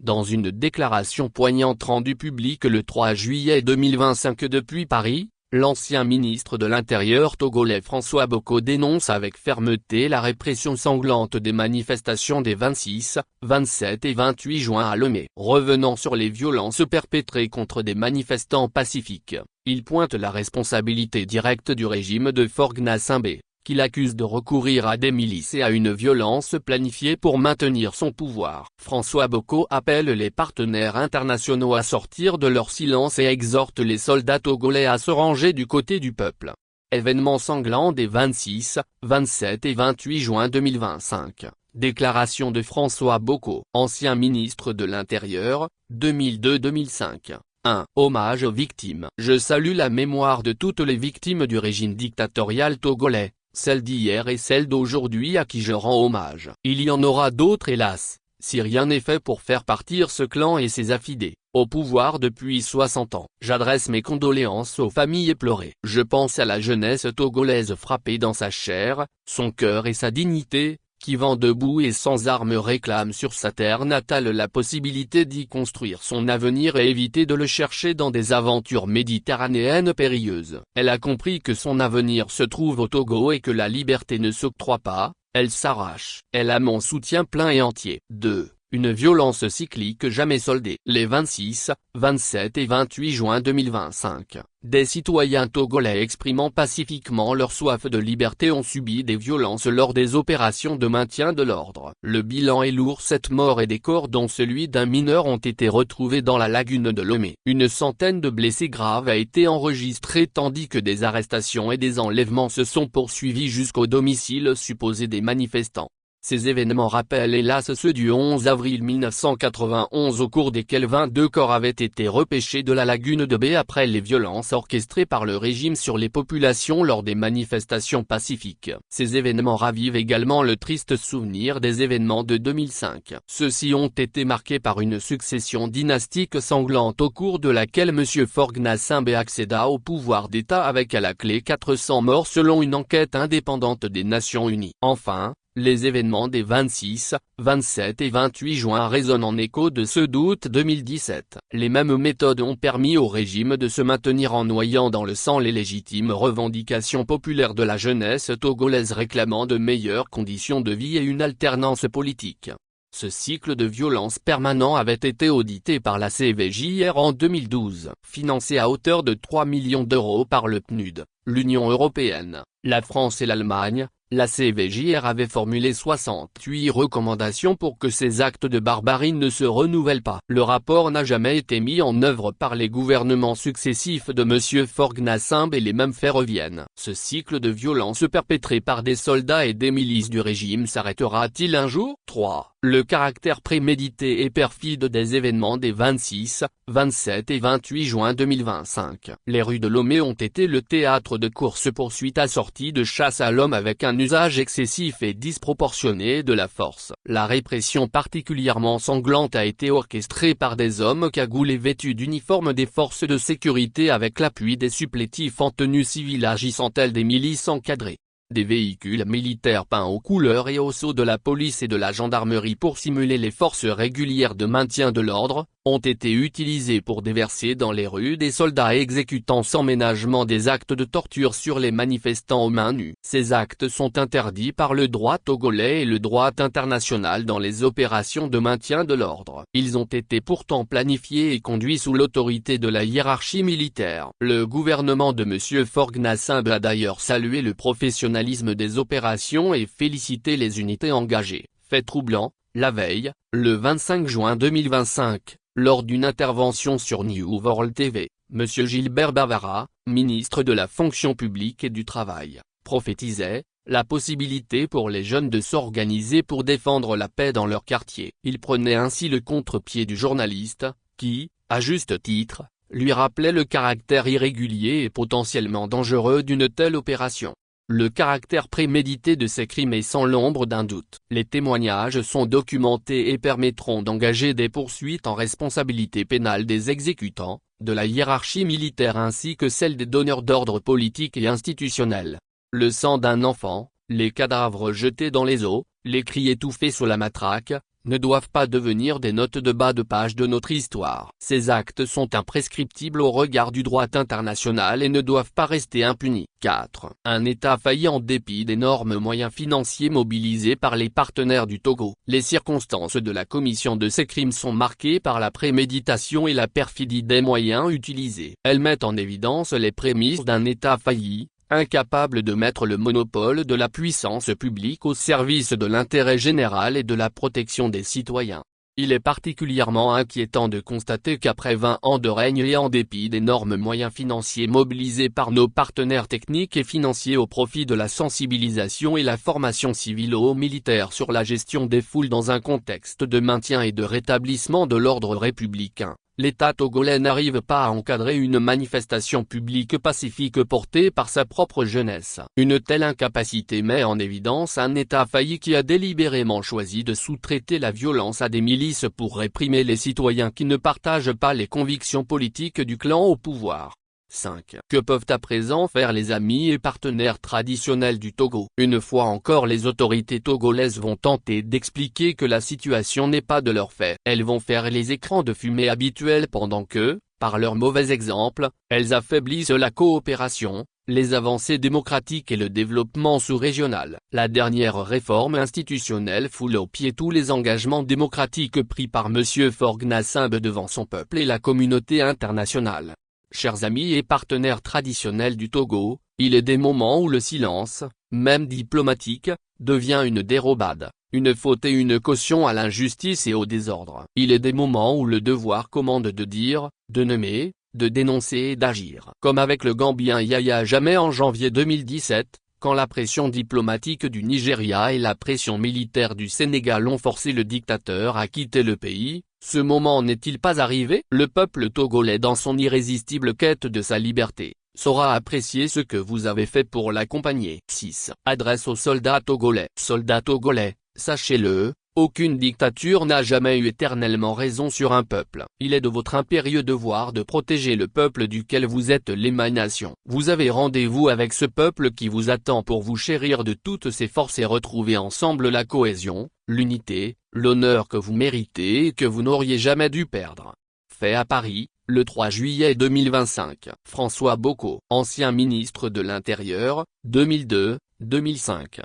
Dans une déclaration poignante rendue publique le 3 juillet 2025 depuis Paris, l'ancien ministre de l'Intérieur togolais François Boko dénonce avec fermeté la répression sanglante des manifestations des 26, 27 et 28 juin à Lomé. Revenant sur les violences perpétrées contre des manifestants pacifiques, il pointe la responsabilité directe du régime de Faure Gnassingbé, qu'il accuse de recourir à des milices et à une violence planifiée pour maintenir son pouvoir. François Boko appelle les partenaires internationaux à sortir de leur silence et exhorte les soldats togolais à se ranger du côté du peuple. Événements sanglants des 26, 27 et 28 juin 2025. Déclaration de François Boko, ancien ministre de l'Intérieur, 2002-2005. 1. Hommage aux victimes. Je salue la mémoire de toutes les victimes du régime dictatorial togolais, celles d'hier et celles d'aujourd'hui à qui je rends hommage. Il y en aura d'autres hélas, si rien n'est fait pour faire partir ce clan et ses affidés, au pouvoir depuis 60 ans. J'adresse mes condoléances aux familles éplorées. Je pense à la jeunesse togolaise frappée dans sa chair, son cœur et sa dignité, qui vent debout et sans armes réclame sur sa terre natale la possibilité d'y construire son avenir et éviter de le chercher dans des aventures méditerranéennes périlleuses. Elle a compris que son avenir se trouve au Togo et que la liberté ne s'octroie pas, elle s'arrache. Elle a mon soutien plein et entier. 2. Une violence cyclique jamais soldée. Les 26, 27 et 28 juin 2025, des citoyens togolais exprimant pacifiquement leur soif de liberté ont subi des violences lors des opérations de maintien de l'ordre. Le bilan est lourd, 7 morts et des corps dont celui d'un mineur ont été retrouvés dans la lagune de Lomé. Une centaine de blessés graves a été enregistrée tandis que des arrestations et des enlèvements se sont poursuivis jusqu'au domicile supposé des manifestants. Ces événements rappellent hélas ceux du 11 avril 1991 au cours desquels 22 corps avaient été repêchés de la lagune de Bé après les violences orchestrées par le régime sur les populations lors des manifestations pacifiques. Ces événements ravivent également le triste souvenir des événements de 2005. Ceux-ci ont été marqués par une succession dynastique sanglante au cours de laquelle M. Faure Gnassingbé accéda au pouvoir d'État avec à la clé 400 morts selon une enquête indépendante des Nations Unies. Enfin, les événements des 26, 27 et 28 juin résonnent en écho de ceux d'août 2017. Les mêmes méthodes ont permis au régime de se maintenir en noyant dans le sang les légitimes revendications populaires de la jeunesse togolaise réclamant de meilleures conditions de vie et une alternance politique. Ce cycle de violence permanent avait été audité par la CVJR en 2012, financé à hauteur de 3 millions d'euros par le PNUD, l'Union européenne, la France et l'Allemagne. La CVJR avait formulé 68 recommandations pour que ces actes de barbarie ne se renouvellent pas. Le rapport n'a jamais été mis en œuvre par les gouvernements successifs de M. Faure Gnassingbé et les mêmes faits reviennent. Ce cycle de violence perpétré par des soldats et des milices du régime s'arrêtera-t-il un jour? 3. Le caractère prémédité et perfide des événements des 26, 27 et 28 juin 2025. Les rues de Lomé ont été le théâtre de courses-poursuites assorties de chasse à l'homme avec un usage excessif et disproportionné de la force. La répression particulièrement sanglante a été orchestrée par des hommes cagoulés vêtus d'uniformes des forces de sécurité avec l'appui des supplétifs en tenue civile agissant tels des milices encadrées. Des véhicules militaires peints aux couleurs et aux sceaux de la police et de la gendarmerie pour simuler les forces régulières de maintien de l'ordre, ont été utilisés pour déverser dans les rues des soldats exécutant sans ménagement des actes de torture sur les manifestants aux mains nues. Ces actes sont interdits par le droit togolais et le droit international dans les opérations de maintien de l'ordre. Ils ont été pourtant planifiés et conduits sous l'autorité de la hiérarchie militaire. Le gouvernement de M. Faure Gnassingbé a d'ailleurs salué le professionnalisme des opérations et félicité les unités engagées. Fait troublant, la veille, le 25 juin 2025. Lors d'une intervention sur New World TV, M. Gilbert Bavara, ministre de la Fonction publique et du Travail, prophétisait la possibilité pour les jeunes de s'organiser pour défendre la paix dans leur quartier. Il prenait ainsi le contre-pied du journaliste, qui, à juste titre, lui rappelait le caractère irrégulier et potentiellement dangereux d'une telle opération. Le caractère prémédité de ces crimes est sans l'ombre d'un doute. Les témoignages sont documentés et permettront d'engager des poursuites en responsabilité pénale des exécutants, de la hiérarchie militaire ainsi que celle des donneurs d'ordre politiques et institutionnels. Le sang d'un enfant, les cadavres jetés dans les eaux, les cris étouffés sous la matraque, ne doivent pas devenir des notes de bas de page de notre histoire. Ces actes sont imprescriptibles au regard du droit international et ne doivent pas rester impunis. 4. Un État faillit en dépit d'énormes moyens financiers mobilisés par les partenaires du Togo. Les circonstances de la commission de ces crimes sont marquées par la préméditation et la perfidie des moyens utilisés. Elles mettent en évidence les prémices d'un État failli, incapable de mettre le monopole de la puissance publique au service de l'intérêt général et de la protection des citoyens. Il est particulièrement inquiétant de constater qu'après 20 ans de règne et en dépit d'énormes moyens financiers mobilisés par nos partenaires techniques et financiers au profit de la sensibilisation et la formation civilo-militaire sur la gestion des foules dans un contexte de maintien et de rétablissement de l'ordre républicain, l'État togolais n'arrive pas à encadrer une manifestation publique pacifique portée par sa propre jeunesse. Une telle incapacité met en évidence un État failli qui a délibérément choisi de sous-traiter la violence à des milices pour réprimer les citoyens qui ne partagent pas les convictions politiques du clan au pouvoir. 5. Que peuvent à présent faire les amis et partenaires traditionnels du Togo? Une fois encore, les autorités togolaises vont tenter d'expliquer que la situation n'est pas de leur fait. Elles vont faire les écrans de fumée habituels pendant que, par leur mauvais exemple, elles affaiblissent la coopération, les avancées démocratiques et le développement sous-régional. La dernière réforme institutionnelle foule aux pieds tous les engagements démocratiques pris par M. Faure Gnassingbé devant son peuple et la communauté internationale. Chers amis et partenaires traditionnels du Togo, il est des moments où le silence, même diplomatique, devient une dérobade, une faute et une caution à l'injustice et au désordre. Il est des moments où le devoir commande de dire, de nommer, de dénoncer et d'agir. Comme avec le Gambien Yahya Jammeh en janvier 2017, quand la pression diplomatique du Nigeria et la pression militaire du Sénégal ont forcé le dictateur à quitter le pays. Ce moment n'est-il pas arrivé? Le peuple togolais, dans son irrésistible quête de sa liberté, saura apprécier ce que vous avez fait pour l'accompagner. 6. Adresse aux soldats togolais. Soldats togolais, sachez-le, aucune dictature n'a jamais eu éternellement raison sur un peuple. Il est de votre impérieux devoir de protéger le peuple duquel vous êtes l'émanation. Vous avez rendez-vous avec ce peuple qui vous attend pour vous chérir de toutes ses forces et retrouver ensemble la cohésion, l'unité, l'honneur que vous méritez et que vous n'auriez jamais dû perdre. Fait à Paris, le 3 juillet 2025. François Boko, ancien ministre de l'Intérieur, 2002-2005.